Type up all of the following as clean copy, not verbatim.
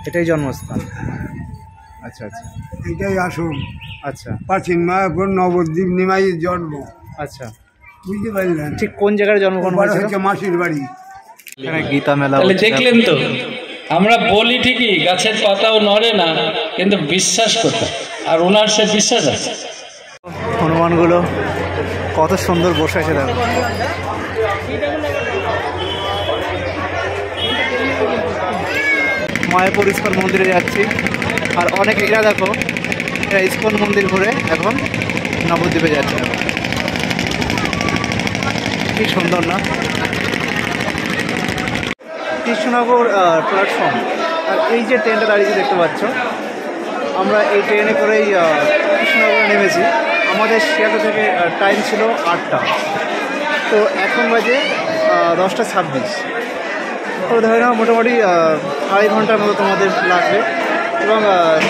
এটাই জন্মস্থান। আচ্ছা আচ্ছা, এটাই আসল। আচ্ছা, প্রাচীন মায়াপুর নবদ্বীপ নিমাইয়ের জন্ম। আচ্ছা, বুঝতে পারলেন? ঠিক কোন জায়গায় জন্মগ্রহণ হয়েছিল? মাসির বাড়ি। এখানে গীতা মেলা। তাহলে দেখলেন তো, আমরা বলি ঠিকই গাছের পাতাও নড়ে না, কিন্তু বিশ্বাস করতে, আর ওনার সে বিশ্বাস আছে। হনুমানগুলো কত সুন্দর বসে আছে দেখো। মায়াপুর ইস্কন মন্দিরে যাচ্ছি, আর অনেক এরা দেখো, এরা ইস্কন মন্দির ঘুরে এখন নবদ্বীপে যাচ্ছে। কি সুন্দর না? কৃষ্ণনগর প্ল্যাটফর্ম, আর এই যে ট্রেনটা দাঁড়িয়ে দেখতে পাচ্ছ, আমরা এই ট্রেনে করেই কৃষ্ণনগরে নেমেছি। আমাদের শিয়ালদা থেকে টাইম ছিল 8টা, তো এখন বাজে 10:26। তো ধরে নাও মোটামুটি 2.5 ঘন্টার মতো তোমাদের লাগবে। এবং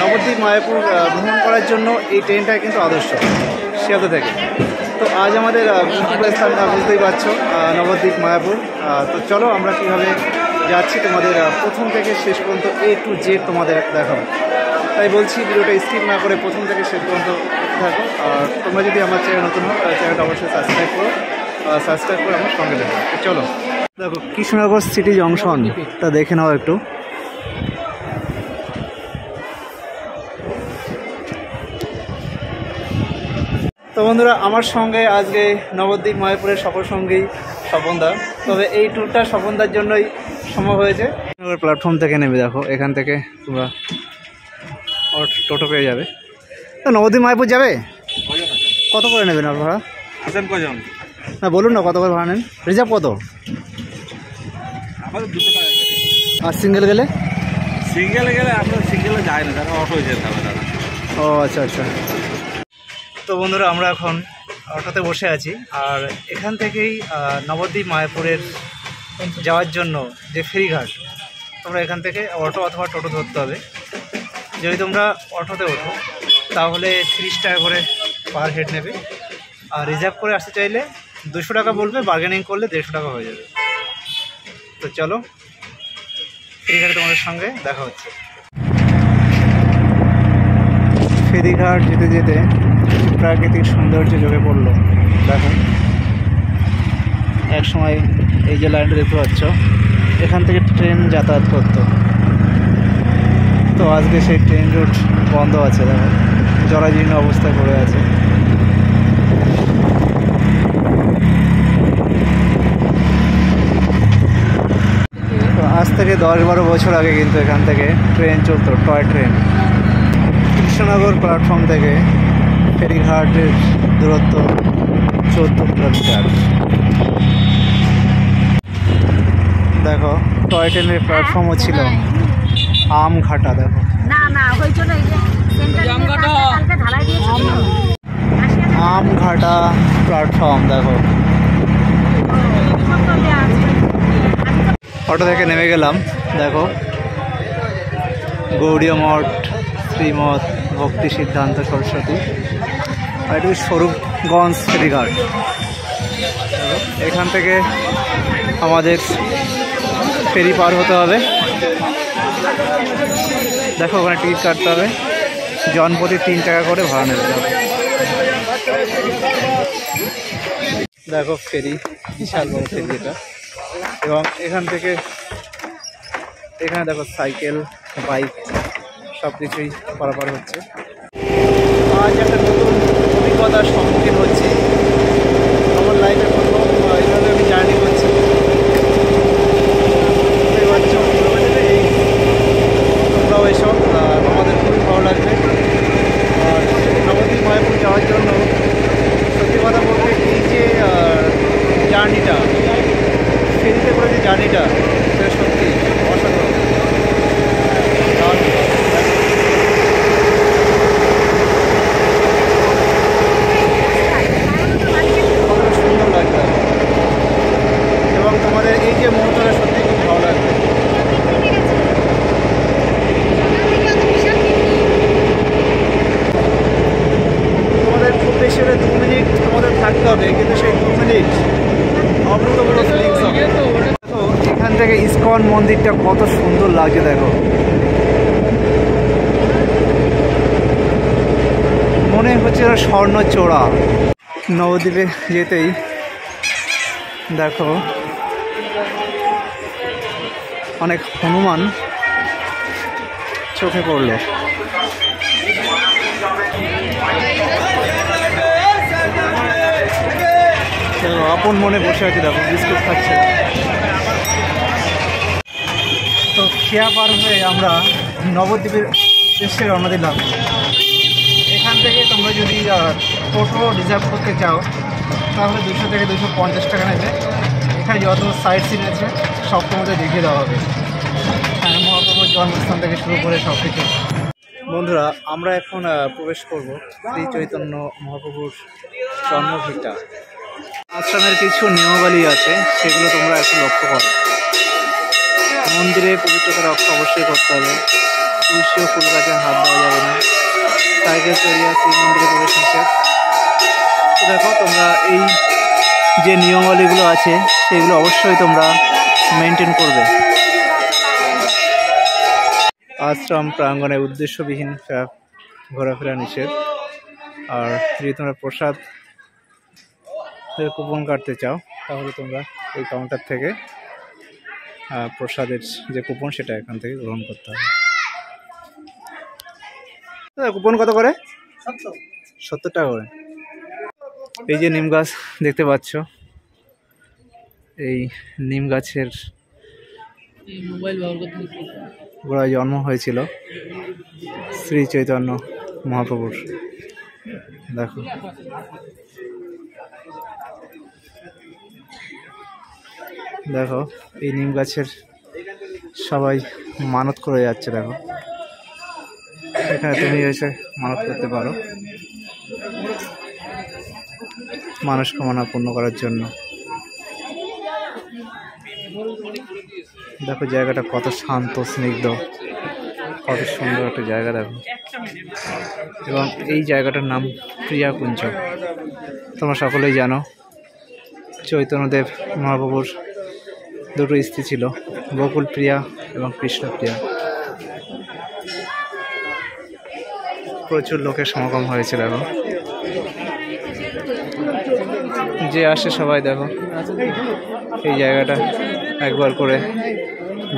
নবদ্বীপ মায়াপুর ভ্রমণ করার জন্য এই ট্রেনটা কিন্তু আদর্শ শিয়ালদা থেকে। তো আজ আমাদের স্থান বুঝতেই পারছো, নবদ্বীপ মায়াপুর। তো চলো আমরা কীভাবে যাচ্ছি তোমাদের প্রথম থেকে শেষ পর্যন্ত A to Z তোমাদের দেখাবো। তাই বলছি ভিডিওটা স্কিপ না করে প্রথম থেকে শেষ পর্যন্ত থাকো। আর তোমরা যদি আমার চ্যানেল নতুন হও তাহলে চ্যানেলটা অবশ্যই সাবস্ক্রাইব করো, সাবস্ক্রাইব করে আমার সঙ্গে দেখো। চলো দেখো কৃষ্ণনগর সিটি জংশনটা দেখে নাও একটু। তো বন্ধুরা, আমার সঙ্গে আজকে নবদ্বীপ মায়াপুরের সফর সঙ্গী স্বপনদা। তবে এই ট্যুরটা স্বপনদার জন্যই সম্ভব হয়েছে। প্ল্যাটফর্ম থেকে নেমে দেখো, এখান থেকে তোমরা টোটো পেয়ে যাবে। তো নবদ্বীপ মায়াপুর যাবে, কত করে নেবেন আর ভাড়া? কজন না বলুন না, কত করে ভাড়া নেন? রিজার্ভ কত? আমাদের 200 টাকা। আর সিঙ্গেল গেলে? সিঙ্গেলে গেলে আপনার সিঙ্গেলে যায় না, দাদা অটোয় যেতে হবে দাদা। ও আচ্ছা আচ্ছা। তো বন্ধুরা, আমরা এখন অটোতে বসে আছি, আর এখান থেকেই নবদ্বীপ মায়াপুরের যাওয়ার জন্য যে ফেরিঘাট, তোমরা এখান থেকে অটো অথবা টোটো ধরতে হবে। যদি তোমরা অটোতে ওঠো তাহলে 30 টাকা করে পার হেড নেবে, আর রিজার্ভ করে আসতে চাইলে 200 টাকা বলবে, বার্গেনিং করলে 150 টাকা হয়ে যাবে। তো চলো, ফেরিঘাটে তোমাদের সঙ্গে দেখা হচ্ছে। ফেরিঘাট যেতে যেতে প্রাকৃতিক সৌন্দর্য চোখে পড়লো। দেখো, এক সময় এই যে লাইনটা দেখতে পাচ্ছ, এখান থেকে ট্রেন যাতায়াত করতো। তো আজকে সেই ট্রেন রুট বন্ধ আছে, দেখো জরাজীর্ণ অবস্থায় পড়ে আছে। তো আজ থেকে 10-12 বছর আগে কিন্তু এখান থেকে ট্রেন চলতো, টয় ট্রেন। কৃষ্ণনগর প্ল্যাটফর্ম থেকে ফেরিঘাটের দূরত্ব 14 কিলোমিটার। দেখো, টয় ট্রেনের প্ল্যাটফর্মও ছিল আমঘাটা। দেখো আমঘাটা প্ল্যাটফর্ম। দেখো, অটো থেকে নেমে গেলাম। দেখো, গৌড়ীয় মঠ, শ্রীমৎ ভক্তি সিদ্ধান্ত সরস্বতী, আর এটি স্বরূপগঞ্জ ফেরিঘাট। এখান থেকে আমাদের ফেরি পার হতে হবে। দেখো, ওখানে টিকিট কাটতে হবে, জনপ্রতি 3 টাকা করে ভাড়া নেবে। দেখো ফেরি, বিশাল বড় ফেরি এটা। এবং এখান থেকে এখানে দেখো সাইকেল, বাইক সব কিছুই পারাপার হচ্ছে। আজ একটা নতুন অভিজ্ঞতার সম্মুখীন হচ্ছি। আমার লাইফে প্রথম এইভাবে আমি জার্নি করছি। তোমরাও এসো, আমাদের খুবই ভালো লাগবে। আর নবদ্বীপ মায়াপুর যাওয়ার জন্য সত্যি কথা বলতে এই যে জার্নিটা, ফেরিতে করে যে জার্নিটা, সেটা সত্যি অসাধারণ। ইস্কন মন্দিরটা কত সুন্দর লাগছে দেখো, মনে হচ্ছে স্বর্ণ চূড়া। নবদ্বীপে যেতেই দেখো অনেক হনুমান চোখে পড়লো। আপন মনে বসে আছে দেখো, বিস্কুট খাচ্ছে। তো খেয়া পার হয়ে আমরা নবদ্বীপের উদ্দেশ্যে রওনা দিলাম। এখান থেকে তোমরা যদি টোটো রিজার্ভ করতে চাও তাহলে 200 থেকে 250 টাকা নেবে। এখানে যত সাইট সিন আছে সব তোমাদের দেখিয়ে দেওয়া হবে। হ্যাঁ, মহাপ্রভুর জন্মস্থান থেকে শুরু করে সব কিছু। বন্ধুরা, আমরা এখন প্রবেশ করব শ্রী চৈতন্য মহাপ্রভুর জন্মভিটা। আশ্রমের কিছু নিয়মাবলী আছে, সেগুলো তোমরা একটু লক্ষ্য করো। মন্দিরে পবিত্রতা রক্ষা অবশ্যই করতে হবে। তুলসী ও ফুল গাছে হাত দেওয়া যাবে না। সাইকেল চড়িয়ে শ্রীমন্দিরে প্রবেশ নিষেধ। তো দেখো, তোমরা এই যে নিয়মাবলীগুলো আছে সেগুলো অবশ্যই তোমরা মেনটেন করবে। আশ্রম প্রাঙ্গণে উদ্দেশ্যবিহীন ঘোরাফেরা নিষেধ। আর যদি তোমরা প্রসাদ কুপন কাটতে চাও তাহলে তোমরা এই কাউন্টার থেকে প্রসাদের যে কুপন সেটা এখান থেকে গ্রহণ করতে হবে। কুপন কত করে? 70 টাকা করে। এই যে নিম গাছ দেখতে পাচ্ছ, এই নিম গাছের গোড়ায় জন্ম হয়েছিল শ্রী চৈতন্য মহাপ্রভুর। দেখো, দেখো এই নিম গাছের সবাই মানত করে যাচ্ছে। দেখো, এখানে তুমি এসে মানত করতে পারো মনস্কামনা পূর্ণ করার জন্য। দেখো জায়গাটা কত শান্ত স্নিগ্ধ, কত সুন্দর একটা জায়গা দেখো। এবং এই জায়গাটার নাম প্রিয়াকুঞ্জ। তোমরা সকলেই জানো চৈতন্যদেব মহাপ্রভুর দুটো স্ত্রী ছিল, বকুল প্রিয়া এবং কৃষ্ণ প্রিয়া। প্রচুর লোকের সমাগম হয়েছে। দেখো, যে আসে সবাই দেখো এই জায়গাটা একবার করে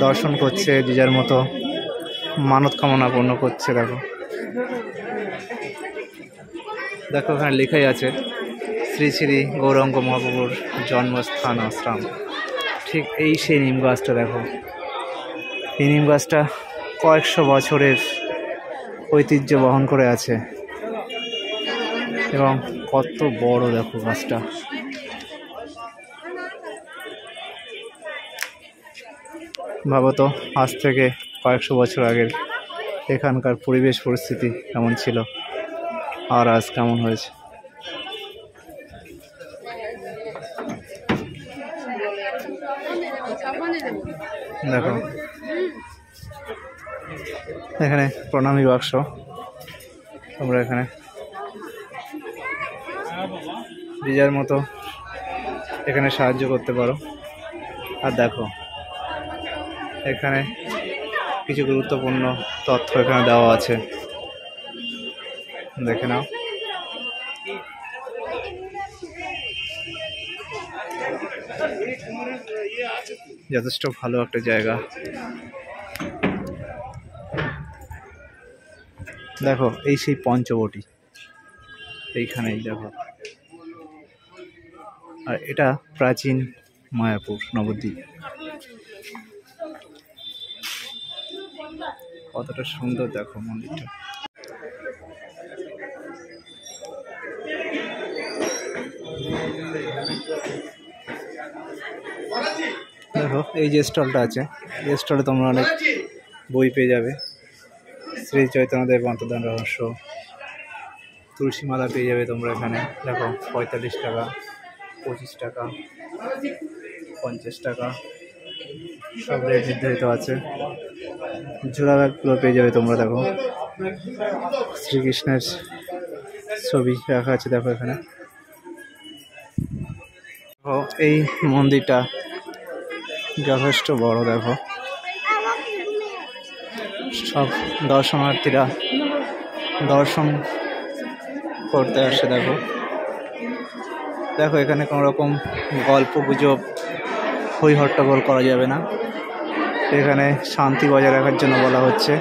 দর্শন করছে, যে যার মতো মানত কামনা পূর্ণ করছে। দেখো, দেখো এখানে লেখাই আছে শ্রী শ্রী গৌরাঙ্গ মহাপ্রভুর জন্মস্থান আশ্রম। ঠিক এই সেই নিম গাছটা। দেখো, এই নিম গাছটা কয়েকশো বছরের ঐতিহ্য বহন করে আছে এবং কত বড় দেখো গাছটা। ভাবো তো, আজ থেকে কয়েকশো বছর আগের এখানকার পরিবেশ পরিস্থিতি কেমন ছিল আর আজ কেমন হয়েছে। দেখো এখানে প্রণামী বাক্স, তোমরা এখানে যে যার মতো এখানে সাহায্য করতে পারো। আর দেখো এখানে কিছু গুরুত্বপূর্ণ তথ্য এখানে দেওয়া আছে, দেখে নাও। যথেষ্ট ভালো একটা জায়গা। দেখো এই সেই পঞ্চবটি এইখানেই দেখো। আর এটা প্রাচীন মায়াপুর নবদ্বীপ। কতটা সুন্দর দেখো মন্দিরটা। দেখো এই যে স্টলটা আছে, এই স্টলে তোমরা অনেক বই পেয়ে যাবে। শ্রী চৈতন্যদেব অন্তর্ধান রহস্য, তুলসী মালা পেয়ে যাবে তোমরা এখানে। দেখো 45 টাকা, 25 টাকা, 50 টাকা, সব রেট নির্ধারিত আছে। ঝোলা ব্যাগগুলো পেয়ে যাবে তোমরা। দেখো শ্রীকৃষ্ণের ছবি রাখা আছে দেখো এখানে। এই মন্দিরটা যথেষ্ট বড়। দেখো সব দর্শনার্থীরা দর্শন করতে আসে। দেখো দেখো এখানে কোনো রকম গল্প গুজব হই হট্টগোল করা যাবে না, এখানে শান্তি বজায় রাখার জন্য বলা হচ্ছে।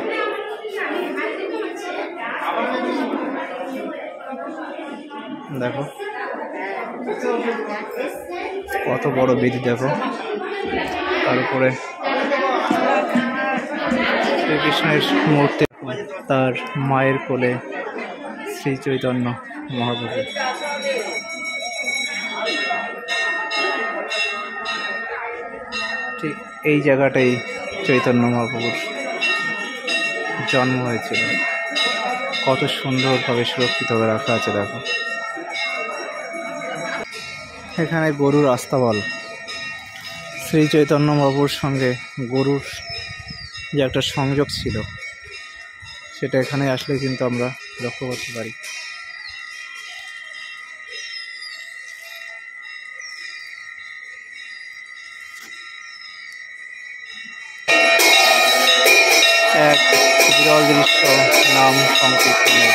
দেখো কত বড় বেদি, দেখো তার উপরে শ্রীকৃষ্ণের মূর্তি, তার মায়ের কোলে শ্রী চৈতন্য মহাপ্রভু। ঠিক এই জায়গাটাই চৈতন্য মহাপ্রভুর জন্ম হয়েছিল। কত সুন্দরভাবে সুরক্ষিতভাবে রাখা আছে। দেখো এখানে গরুর আস্তাবল, শ্রী চৈতন্য মহাপ্রভুর সঙ্গে গরুর যে একটা সংযোগ ছিল সেটা এখানে আসলে কিন্তু আমরা লক্ষ্য করতে পারি। এক বিরল দৃশ্য নাম সংকীর্তনের।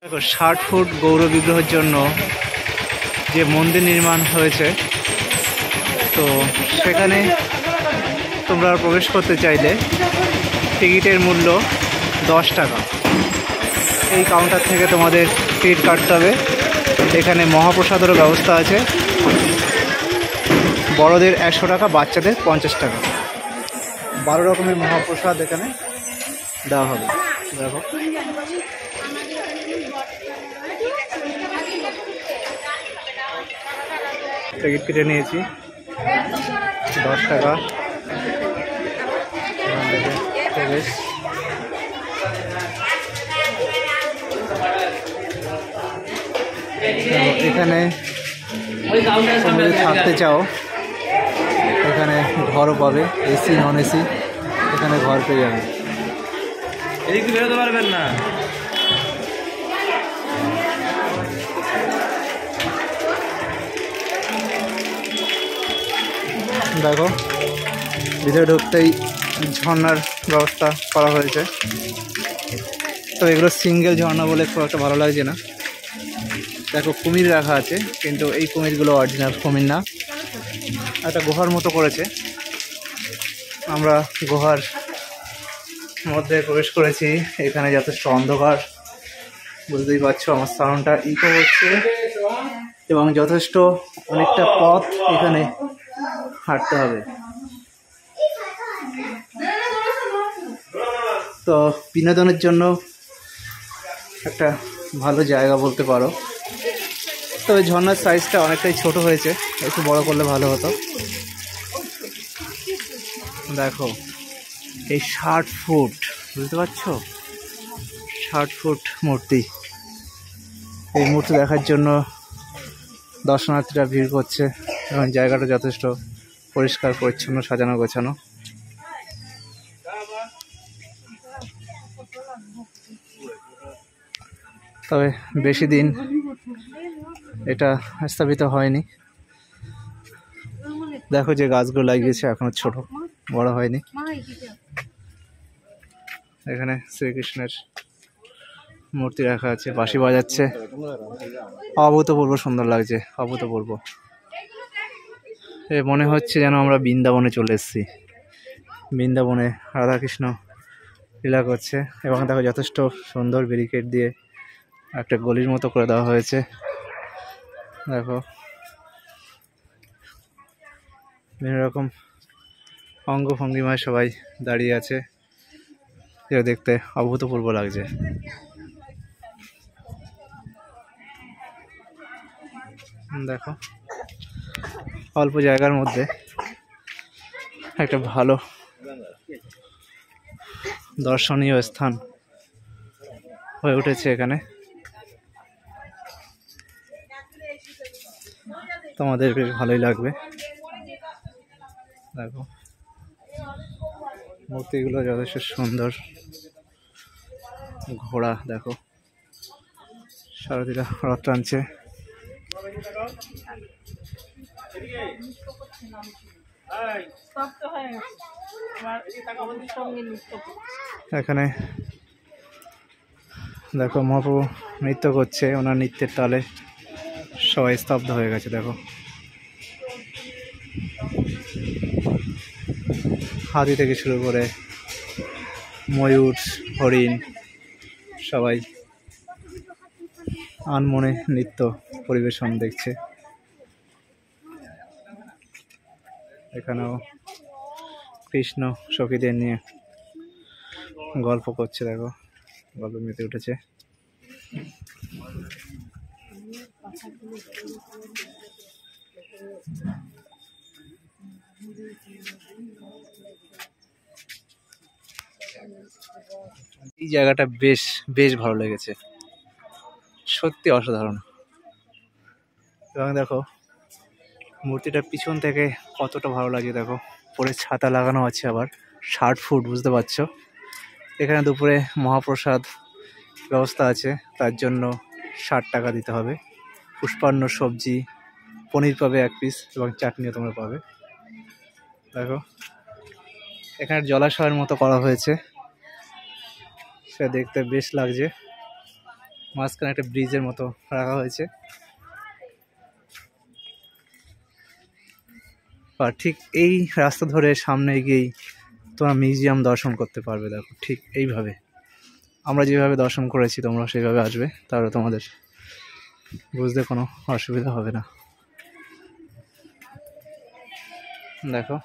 দেখো 60 ফুট গৌর বিগ্রহের জন্য যে মন্দির নির্মাণ হয়েছে, তো সেখানে তোমরা প্রবেশ করতে চাইলে টিকিটের মূল্য 10 টাকা। এই কাউন্টার থেকে তোমাদের টিকিট কাটতে হবে। এখানে মহাপ্রসাদেরও ব্যবস্থা আছে, বড়দের 100 টাকা, বাচ্চাদের 50 টাকা। 12 রকমের মহাপ্রসাদ এখানে দেওয়া হবে। দেখো টিকিট কেটে নিয়েছি 10 টাকা। প্রবেশ। এখানে তোমরা যদি থাকতে চাও এখানে ঘরও পাবে, এসি নন এসি এখানে ঘর পেয়ে যাবে। এদিকে বেরোতে পারবেন না। দেখো ভিতরে ঢুকতেই ঝর্ণার ব্যবস্থা করা হয়েছে, তো এগুলো সিঙ্গেল ঝর্ণা বলে খুব একটা ভালো লাগছে না। দেখো কুমির রাখা আছে, কিন্তু এই কুমিরগুলো অরিজিনাল কুমির না, একটা গুহার মতো করেছে। আমরা গুহার মধ্যে প্রবেশ করেছি। এখানে যথেষ্ট অন্ধকার, বুঝতেই পারছো আমার সাউন্ডটা ইকো হচ্ছে, এবং যথেষ্ট অনেকটা পথ এখানে হাঁটতে হবে। তো বিনোদনের জন্য একটা ভালো জায়গা বলতে পারো, তবে ঝর্ণার সাইজটা অনেকটাই ছোট হয়েছে, একটু বড় করলে ভালো হতো। দেখো এই 60 ফুট, বুঝতে পারছো 60 ফুট মূর্তি। এই মূর্তি দেখার জন্য দর্শনার্থীরা ভিড় করছে, এবং জায়গাটা যথেষ্ট পরিষ্কার পরিচ্ছন্ন, সাজানো গোছানো। তবে বেশি দিন এটা স্থাপিত হয়নি। দেখো যে গাছগুলো লাগিয়েছে এখনো ছোট, বড় হয়নি। এখানে শ্রীকৃষ্ণের মূর্তি রাখা আছে, বাঁশি বাজাচ্ছে, অভূতপূর্ব সুন্দর লাগছে, অভূতপূর্ব। এ মনে হচ্ছে যেন আমরা বৃন্দাবনে চলে এসেছি। বৃন্দাবনে রাধাকৃষ্ণ লীলা করছে, এবং দেখো যথেষ্ট সুন্দর ব্যারিকেড দিয়ে একটা গলির মতো করে দেওয়া হয়েছে। দেখো বিভিন্ন রকম অঙ্গ ভঙ্গিমায় সবাই দাঁড়িয়ে আছে, যেটা দেখতে অভূতপূর্ব লাগছে। দেখো অল্প জায়গার মধ্যে একটা ভালো দর্শনীয় স্থান হয়ে উঠেছে এখানে। তোমাদের বেশ ভালোই লাগবে। দেখো মূর্তিগুলো যথেষ্ট সুন্দর। ঘোড়া দেখো, সারথীরা রথ টানছে। এখানে দেখো মহাপ্রভু নৃত্য করছে, ওনার নৃত্যের তালে সবাই স্তব্ধ হয়ে গেছে। দেখো হাতি থেকে শুরু করে ময়ূর, হরিণ সবাই আনমনে নৃত্য পরিবেশন দেখছে। এখানেও কৃষ্ণ সখীদের নিয়ে গল্প করছে। দেখো গল্প মেতে উঠেছে। এই জায়গাটা বেশ বেশ ভালো লেগেছে, সত্যি অসাধারণ। এবং দেখো মূর্তিটার পিছন থেকে কতটা ভালো লাগে। দেখো পরে ছাতা লাগানো আছে, আবার 60 ফুট, বুঝতে পারছো। এখানে দুপুরে মহাপ্রসাদ ব্যবস্থা আছে, তার জন্য 60 টাকা দিতে হবে। পুষ্পান্ন, সবজি, পনির পাবে 1 পিস এবং চাটনিও তোমরা পাবে। দেখো এখানে জলাশয়ের মতো করা হয়েছে, সেটা দেখতে বেশ লাগছে। মাঝখানে একটা ব্রিজের মতো রাখা হয়েছে। আর ঠিক এই রাস্তা ধরে সামনে গিয়েই তোমরা মিউজিয়াম দর্শন করতে পারবে। দেখো ঠিক এইভাবে আমরা যেভাবে দর্শন করেছি তোমরা সেইভাবে আসবে, তাহলে তোমাদের বুঝতে কোনো অসুবিধা হবে না। দেখো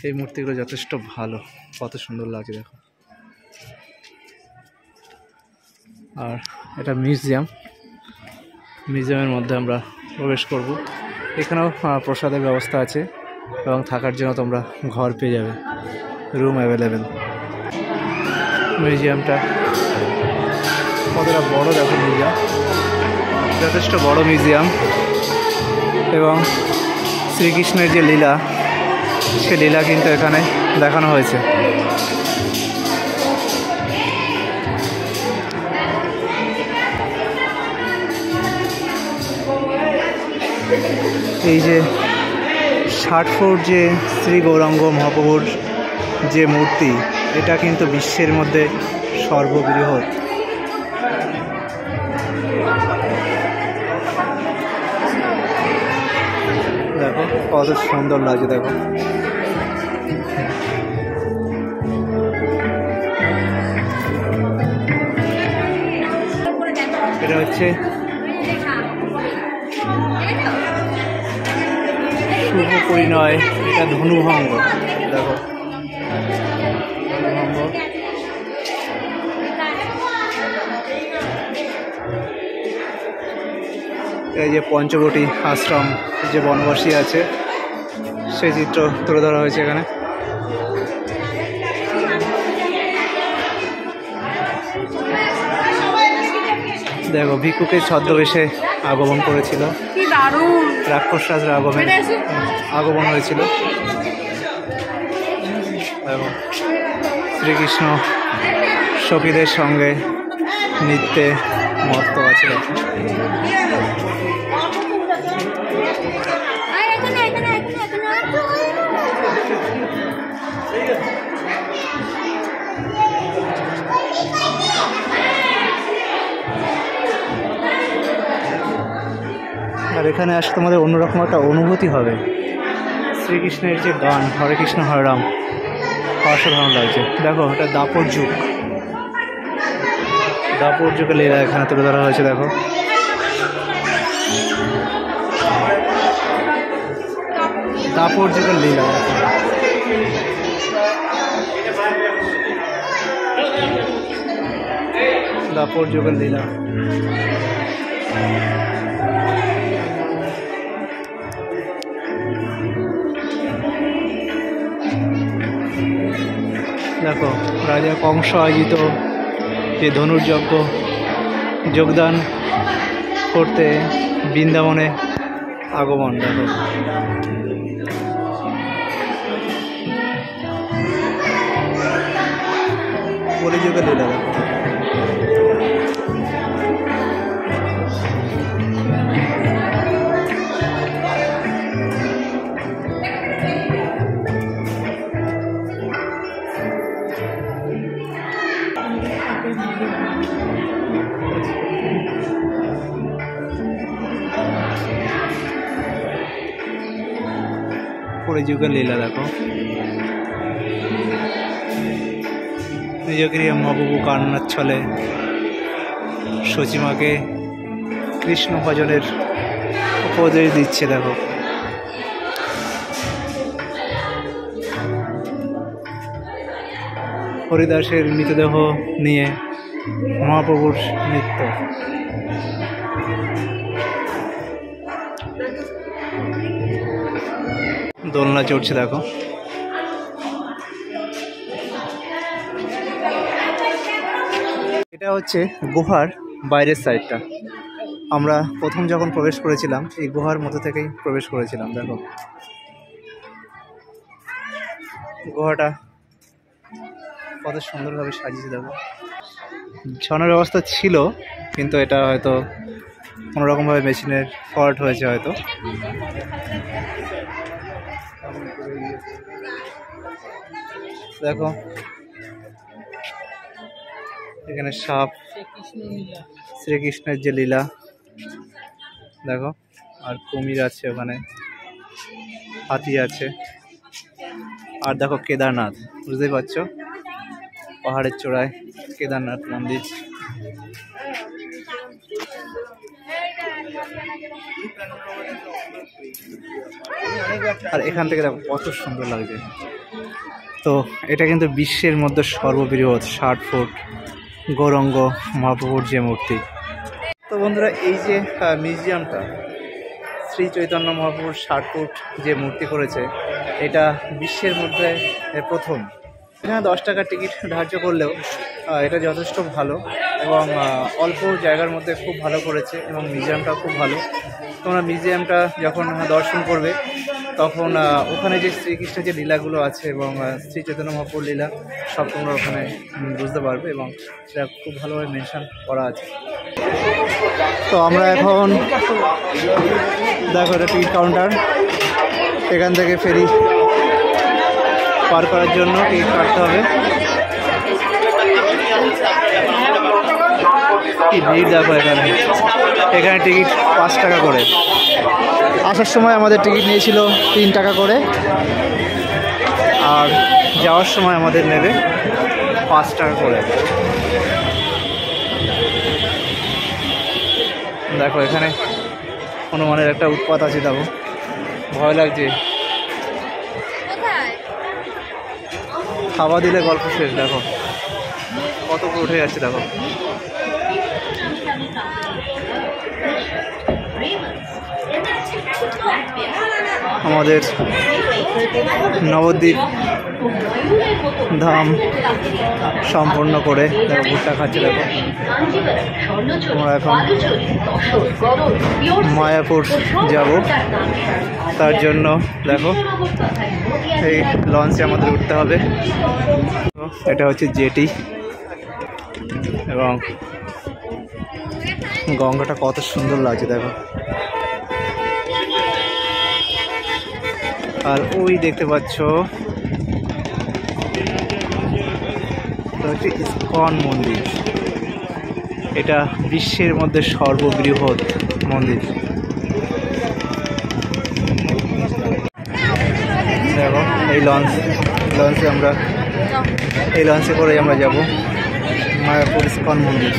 এই মূর্তিগুলো যথেষ্ট ভালো, কত সুন্দর লাগছে। দেখো আর এটা মিউজিয়ামের মধ্যে আমরা প্রবেশ করব। এখানেও প্রসাদের ব্যবস্থা আছে এবং থাকার জন্য তোমরা ঘর পেয়ে যাবে, রুম অ্যাভেলেবেল। মিউজিয়ামটা কতটা বড় দেখো, মিউজিয়াম যথেষ্ট বড় মিউজিয়াম। এবং শ্রীকৃষ্ণের যে লীলা, সে লীলা কিন্তু এখানে দেখানো হয়েছে। এই যে 60 ফুট যে শ্রী গৌরাঙ্গ মহাপ্রভুর যে মূর্তি, এটা কিন্তু বিশ্বের মধ্যে সর্ববৃহৎ। দেখো কত সুন্দর লাগছে। দেখো এটা হচ্ছে শুভ পরিণয়, এটা ধনুভঙ্গ। দেখো এই যে পঞ্চবটি আশ্রম, যে বনবাসী আছে সেই চিত্র তুলে ধরা হয়েছে এখানে। দেখো ভিক্ষুকের ছদ্মবেশে আগমন করেছিল, রাক্ষস রাজের আগমন হয়েছিল। এবং শ্রীকৃষ্ণ সখীদের সঙ্গে নৃত্যে মত্ত আছে। আর এখানে আসলে তোমাদের অন্যরকম একটা অনুভূতি হবে। শ্রীকৃষ্ণের যে গান হরে কৃষ্ণ হরে রাম, অসাধারণ লাগছে। দেখো এটা দাপর যুগের লীলা এখানে তুলে ধরা হয়েছে। দেখো দাপর যুগের লীলা, দাপর যুগের লীলা। দেখো রাজা কংস আয়োজিত যে ধনুর্যজ্ঞ যোগদান করতে বৃন্দাবনে আগমন। দেখো কলিযুগের লীলা। দেখো কলিযুগের লীলা। দেখো নিজগিরি মহাপ্রভু কান্নার ছলে সচিমাকে কৃষ্ণ ভজনের উপদেশ দিচ্ছে। দেখো হরিদাসের মৃতদেহ নিয়ে মহাপ্রভুর নৃত্য। দোলনা চড়ছে। দেখো এটা হচ্ছে গুহার বাইরের সাইডটা। আমরা প্রথম যখন প্রবেশ করেছিলাম এই গুহার মধ্যে থেকেই প্রবেশ করেছিলাম। দেখো গুহাটা কত সুন্দরভাবে সাজিয়েছে। দেখো ঝর্ণার ব্যবস্থা ছিল, কিন্তু এটা হয়তো কোনোরকমভাবে মেশিনের ফল্ট হয়েছে হয়তো। দেখো এখানে সাপ, শ্রীকৃষ্ণের যে লীলা। দেখো আর কুমির আছে ওখানে, হাতি আছে। আর দেখো কেদারনাথ, বুঝতেই পারছো পাহাড়ের চূড়ায় কেদারনাথ মন্দির। আর এখান থেকে দেখো কত সুন্দর লাগছে। তো এটা কিন্তু বিশ্বের মধ্যে সর্ববৃহৎ 60 ফুট গৌরাঙ্গ মহাপ্রভুর যে মূর্তি। তো বন্ধুরা এই যে মিউজিয়ামটা শ্রী চৈতন্য মহাপ্রভুর 60 ফুট যে মূর্তি করেছে, এটা বিশ্বের মধ্যে প্রথম। এখানে 10 টাকা টিকিট ধার্য করলেও এটা যথেষ্ট ভালো এবং অল্প জায়গার মধ্যে খুব ভালো করেছে এবং মিউজিয়ামটা খুব ভালো। তোমরা মিউজিয়ামটা যখন দর্শন করবে তখন ওখানে যে শ্রীকৃষ্ণের যে লীলাগুলো আছে এবং শ্রী চৈতন্য মহাপ্রভুর লীলা সব তোমরা ওখানে বুঝতে পারবে এবং সেটা খুব ভালোভাবে মেনশন করা আছে। তো আমরা এখন দেখো এটা টিকিট কাউন্টার, এখান থেকে ফেরি পার করার জন্য টিকিট কাটতে হবে। কি ভিড় দেখো এখানে। এখানে টিকিট 5 টাকা করে। আসার সময় আমাদের টিকিট নিয়েছিল 3 টাকা করে, আর যাওয়ার সময় আমাদের নেবে 5 টাকা করে। দেখো এখানে হনুমানের একটা উৎপাত আছে। দেখো ভয় লাগছে, খাওয়া দিলে গল্প শেষ। দেখো কত করে উঠে যাচ্ছে। দেখো আমাদের নবদ্বীপ ধাম সম্পূর্ণ করে দেখো ভুট্টা খাচ্ছে। দেখো আমরা এখন মায়াপুর যাব, তার জন্য দেখো এই লঞ্চে আমাদের উঠতে হবে। এটা হচ্ছে জেটি এবং গঙ্গাটা কত সুন্দর লাগছে। দেখো আর ওই দেখতে পাচ্ছ হচ্ছে ইসকন মন্দির। এটা বিশ্বের মধ্যে সর্ববৃহৎ মন্দির। দেখো এই লঞ্চে আমরা এই লঞ্চে করে আমরা যাব মায়াপুর ইসকন মন্দির।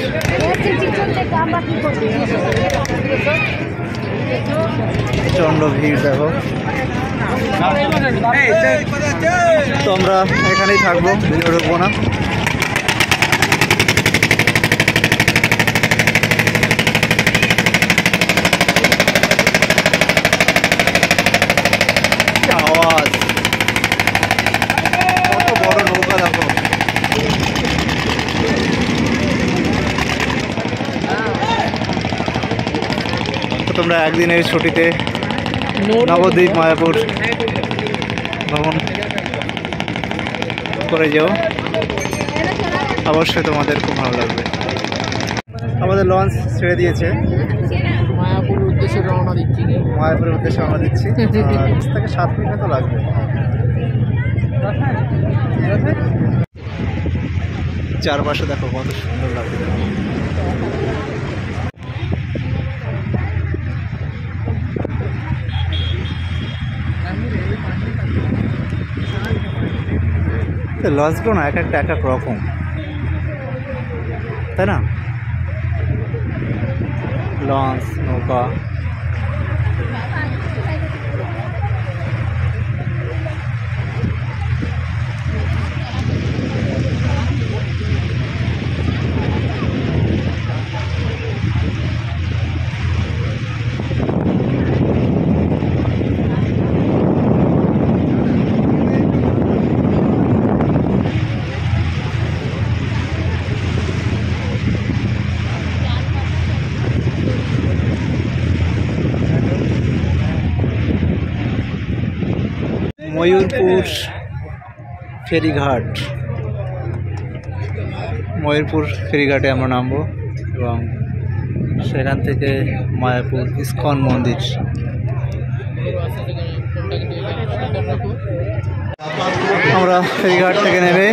প্রচণ্ড ভিড়। দেখো তো আমরা এখানেই থাকবো, ভিডিও ঢুকবো না। আওয়াজ কত বড় নৌকা। দেখো তোমরা একদিনের ছুটিতে নবদ্বীপ মায়াপুর ভ্রমণ করে যেও, অবশ্যই তোমাদের খুব ভালো লাগবে। আমাদের লঞ্চ ছেড়ে দিয়েছে, মায়াপুরের উদ্দেশ্যে রওনা দিচ্ছি। মায়াপুরের উদ্দেশ্যে রওনা দিচ্ছি। 5 থেকে 7 মিনিট তো লাগবে। চারপাশে দেখো কত সুন্দর লাগছে। লঞ্চগুলো না এক একটা এক এক রকম, তাই না? লঞ্চ, নৌকা, ময়ূরপুর ফেরিঘাট। ময়ূরপুর ফেরিঘাটে আমরা নামবো এবং সেখান থেকে মায়াপুর ইস্কন মন্দির। আমরা ফেরিঘাট থেকে নেমে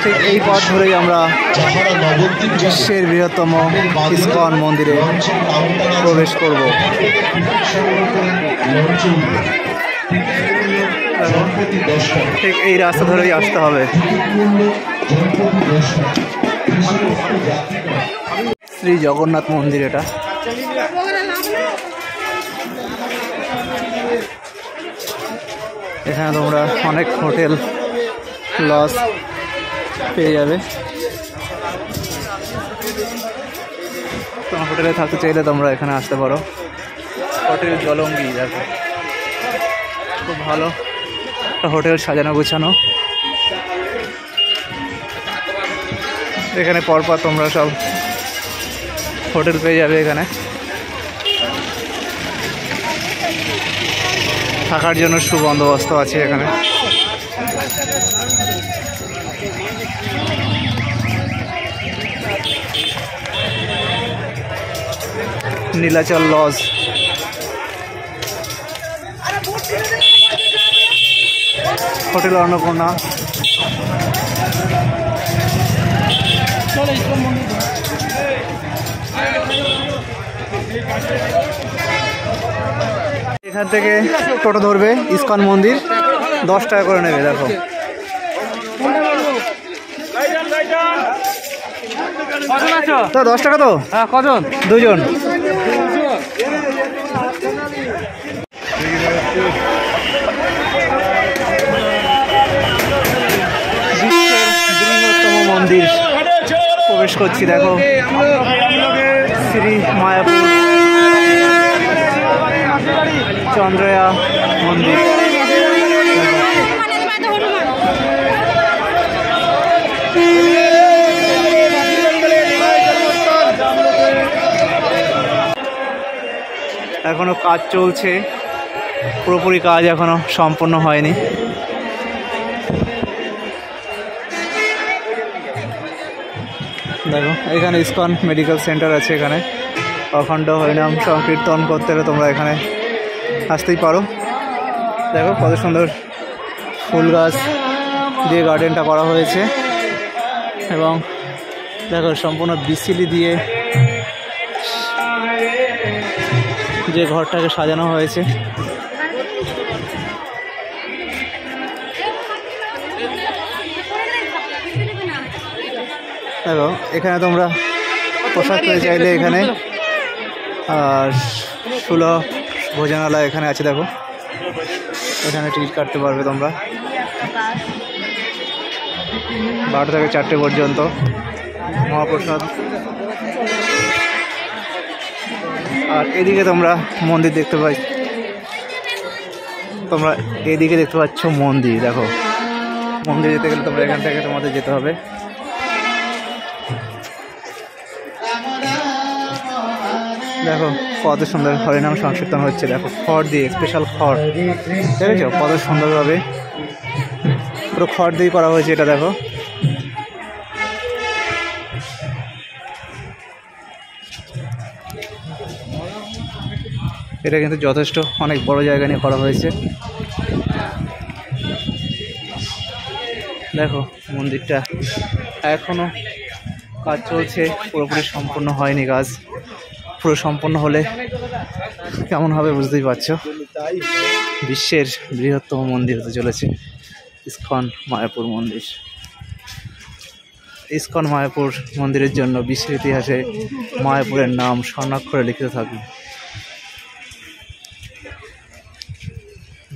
ঠিক এই পথ ধরেই আমরা বিশ্বের বৃহত্তম ইস্কন মন্দিরে প্রবেশ করব। ঠিক এই রাস্তা ধরেই আসতে হবে। শ্রী জগন্নাথ মন্দির এটা। এখানে তোমরা অনেক হোটেল লজ পেয়ে যাবে। তোমার হোটেলে থাকতে চাইলে তোমরা এখানে আসতে পারো। হোটেল জলঙ্গি দেখো, খুব ভালো একটা হোটেল, সাজানো গোছানো। এখানে পরপর তোমরা সব হোটেল পেয়ে যাবে। এখানে থাকার জন্য সুবন্দোবস্ত আছে। এখানে নীলাচল লজ, হোটেল অন্নপূর্ণা, এখান থেকে টোটো ধরবে ইস্কন মন্দির, 10 টাকা করে নেবে। দেখো তো 10 টাকা তো। হ্যাঁ, কজন? 2 জন। বৃহত্তম মন্দির প্রবেশ করছি। দেখো শ্রী মায়াপুর চন্দ্রয়া মন্দির। এখনো কাজ চলছে, পুরোপুরি কাজ এখনো সম্পূর্ণ হয়নি। দেখো এখানে ইস্কন মেডিকেল সেন্টার আছে। এখানে অখণ্ড হরিনাম সংকীর্তন করতে হলে তোমরা এখানে আসতেই পারো। দেখো কত সুন্দর ফুল গাছ দিয়ে গার্ডেনটা করা হয়েছে এবং দেখো সম্পূর্ণ বিসিলি দিয়ে যে ঘরটাকে সাজানো হয়েছে। দেখো এখানে তোমরা প্রসাদ পেয়ে চাইলে এখানে আর সুলভ ভোজনালয় এখানে আছে। দেখো এখানে টিকিট কাটতে পারবে তোমরা 12টা থেকে 4টে পর্যন্ত মহাপ্রসাদ। আর এদিকে তোমরা মন্দির দেখতে পাই, তোমরা এদিকে দেখতে পাচ্ছ মন্দির। দেখো মন্দির যেতে গেলে তোমরা এখান থেকে তোমাদের যেতে হবে। দেখো কত সুন্দর হরিনাম সংকীর্তন হচ্ছে, দেখো খড় দিয়ে, স্পেশাল খড়, দেখেছো কত সুন্দরভাবে পুরো খড় দিয়ে করা হয়েছে এটা। দেখো এটা কিন্তু যথেষ্ট অনেক বড় জায়গা নিয়ে করা হয়েছে। দেখো মন্দিরটা এখনো কাজ চলছে, পুরোপুরি সম্পূর্ণ হয়নি কাজ। পুরো সম্পূর্ণ হলে কেমন হবে বুঝতেই পারছো। বিশ্বের বৃহত্তম মন্দির হতে চলেছে ইস্কন মায়াপুর মন্দির। ইস্কন মায়াপুর মন্দিরের জন্য বিশ্বের ইতিহাসে মায়াপুরের নাম স্বর্ণাক্ষরে লিখিত থাকবে।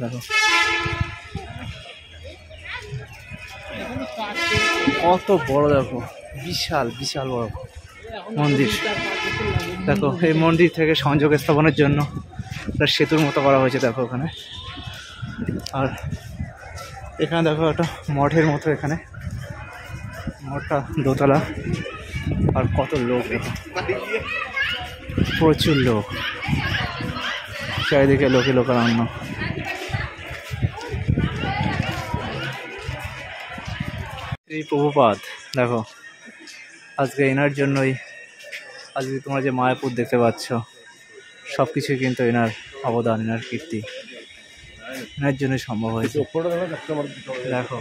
দেখো কত বড়, দেখো বিশাল বিশাল বড় মন্দির। দেখো এই মন্দির থেকে সংযোগ স্থাপনের জন্য একটা সেতুর মতো করা হয়েছে। দেখো ওখানে, আর এখানে দেখো একটা মঠের মতো, এখানে মঠটা দোতলা, আর কত লোক, প্রচুর লোক, চারিদিকে লোকে লোকারণ্য। এই প্রভুপাদ দেখো, আজকে এনার জন্যই আজকে তোমরা যে মায়াপুর দেখতে পাচ্ছ সব কিছুই কিন্তু এনার অবদান, এনার কীর্তি, এনার জন্যই সম্ভব হয়েছে। দেখো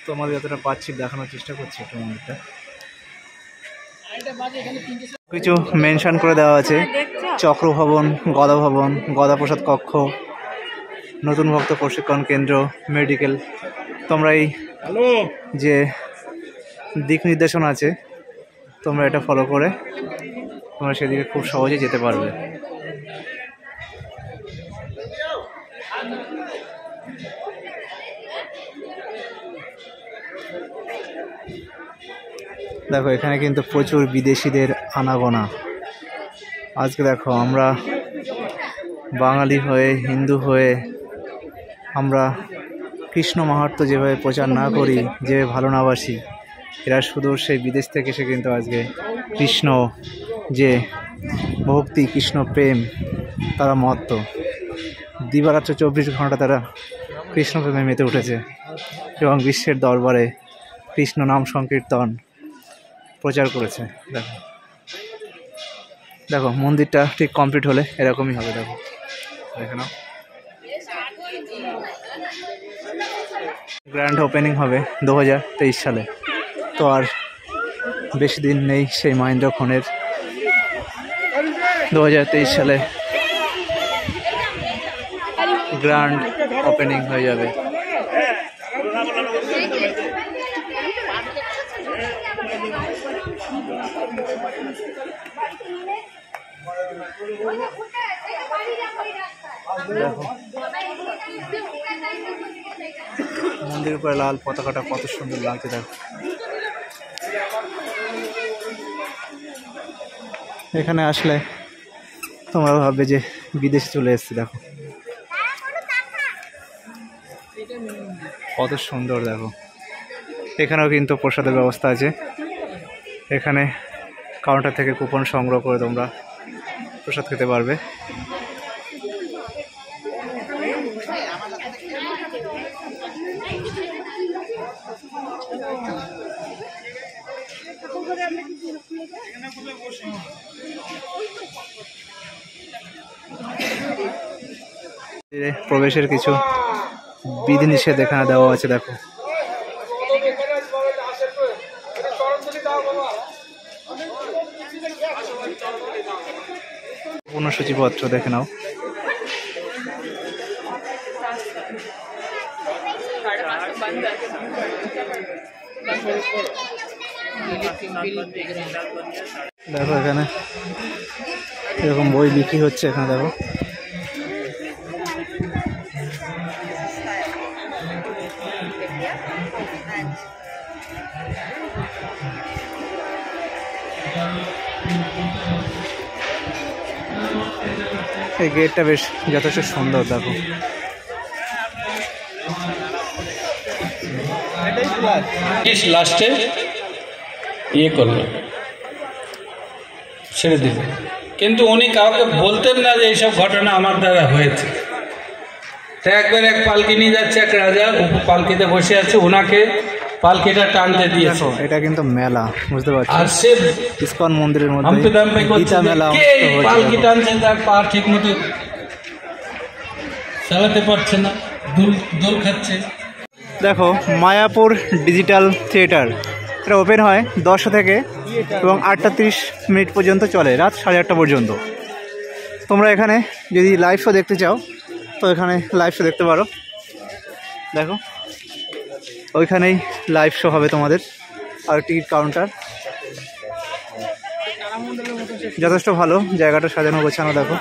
তোমাদের যতটা পাচ্ছি দেখানোর চেষ্টা করছি একটু মন্দিরটা। কিছু মেনশন করে দেওয়া আছে, চক্র ভবন, গদা ভবন, গদা প্রসাদ কক্ষ, নতুন ভক্ত প্রশিক্ষণ কেন্দ্র, মেডিকেল। তোমরা এই যে দিক নির্দেশনা আছে তোমরা এটা ফলো করে তোমরা সেদিকে খুব সহজে যেতে পারবে। দেখো এখানে কিন্তু প্রচুর বিদেশিদের আনাগোনা। আজকে দেখো আমরা বাঙালি হয়ে, হিন্দু হয়ে আমরা কৃষ্ণ মাহাত্ম্য যেভাবে প্রচার না করি, যেভাবে ভালো না বাসি, এরা শুধু সেই বিদেশ থেকে এসে কিন্তু আজকে কৃষ্ণ যে ভক্তি, কৃষ্ণ প্রেম, তারা মত্ত দিবারাত্র 24 ঘন্টা তারা কৃষ্ণ প্রেমে মেতে উঠেছে এবং বিশ্বের দরবারে কৃষ্ণ নাম সংকীর্তন প্রচার করেছে। দেখো দেখো মন্দিরটা ঠিক কমপ্লিট হলে এরকমই হবে। দেখো দেখে নাও, গ্র্যান্ড ওপেনিং হবে 2023 সালে। তো আর বেশি দিন নেই সেই মহেন্দ্র খনের 2023 সালে গ্র্যান্ড ওপেনিং হয়ে যাবে। মন্দিরের উপরে লাল পতাকাটা কত সুন্দর লাগছে। দেখো এখানে আসলে তোমরা ভাববে যে বিদেশে চলে এসেছে। দেখো কত সুন্দর। দেখো এখানেও কিন্তু প্রসাদের ব্যবস্থা আছে, এখানে কাউন্টার থেকে কুপন সংগ্রহ করে তোমরা প্রসাদ খেতে পারবে। প্রবেশের কিছু বিধিনিষেধ এখানে দেওয়া আছে। দেখো পূর্ণ সূচিপত্র দেখে নাও। দেখো এখানে এরকম বই বিক্রি হচ্ছে। এখানে দেখো এই গেটটা বেশ যথেষ্ট সুন্দর। দেখো লাস্টে ইয়ে করলো, ছেড়ে দিল, কিন্তু উনি কাউকে বলতেন না যে এইসব ঘটনা আমার দ্বারা হয়েছে। তো একবার এক পালকি নিয়ে যাচ্ছে, এক রাজা পালকিতে বসে আছে, ওনাকে পালকিটা টানতে দিয়েছে। দেখো এটা কিন্তু মেলা, বুঝতে পারছো, আর সে ইসকন মন্দিরের হাম্পি মধ্যে দাম্পি করছে, গীতা মেলা কে এই পালকি টানছে, তার পা ঠিক মতো চালাতে পারছে না, দোল খাচ্ছে। দেখো মায়াপুর ডিজিটাল থিয়েটার, এটা ওপেন হয় 10টা থেকে এবং 8:30 পর্যন্ত চলে, রাত 8:30 পর্যন্ত। তোমরা এখানে যদি লাইভ শো দেখতে চাও তো এখানে লাইভ শো দেখতে পারো। দেখো ওইখানেই লাইভ শো হবে তোমাদের। আর টিকিট কাউন্টার যথেষ্ট ভালো, জায়গাটা সাজানো গোছানো। দেখো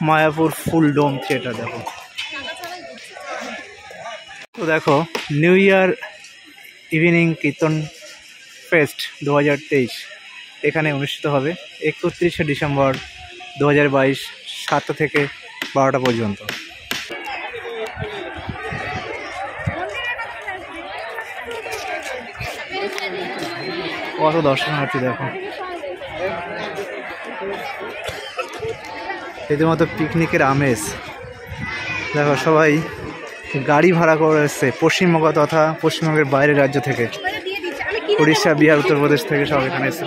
মায়াপুর ফুল ডোম থিয়েটার। দেখো তো দেখো নিউ ইয়ার ইভিনিং কীর্তন ফেস্ট 2023 এখানে অনুষ্ঠিত হবে 31শে ডিসেম্বর 2022, 7টা থেকে 12টা পর্যন্ত। কত দর্শনার্থী দেখো, রীতিমতো পিকনিকের আমেজ। দেখো সবাই গাড়ি ভাড়া করে এসছে পশ্চিমবঙ্গ তথা পশ্চিমবঙ্গের বাইরের রাজ্য থেকে, উড়িষ্যা, বিহার, উত্তরপ্রদেশ থেকে সব এখানে এসছে।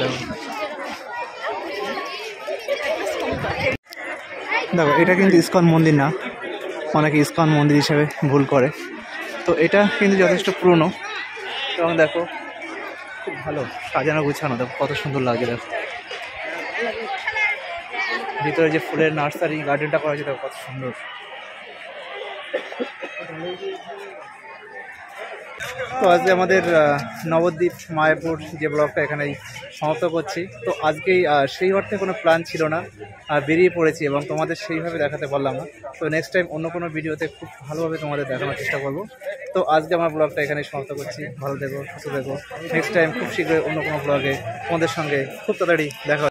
দেখো এটা কিন্তু ইসকন মন্দির না, অনেকে ইসকন মন্দির হিসেবে ভুল করে। তো এটা কিন্তু যথেষ্ট পুরনো এবং দেখো খুব ভালো সাজানো গুছানো। দেখো কত সুন্দর লাগে, দেখো ভিতরে যে ফুলের নার্সারি গার্ডেনটা করা হয়েছে, দেখো কত সুন্দর। তো আজকে আমাদের নবদ্বীপ মায়াপুর যে ব্লগটা এখানেই সমাপ্ত করছি। তো আজকেই সেই অর্থে কোনো প্ল্যান ছিল না, বেরিয়ে পড়েছি এবং তোমাদের সেইভাবে দেখাতে পারলাম না। তো নেক্সট টাইম অন্য কোনো ভিডিওতে খুব ভালোভাবে তোমাদের দেখানোর চেষ্টা করব। তো আজকে আমার ব্লগটা এখানেই সমাপ্ত করছি। ভালো থেকো, সুস্থ থেকো। নেক্সট টাইম খুব শীঘ্রই অন্য কোনো ব্লগে তোমাদের সঙ্গে খুব তাড়াতাড়ি দেখা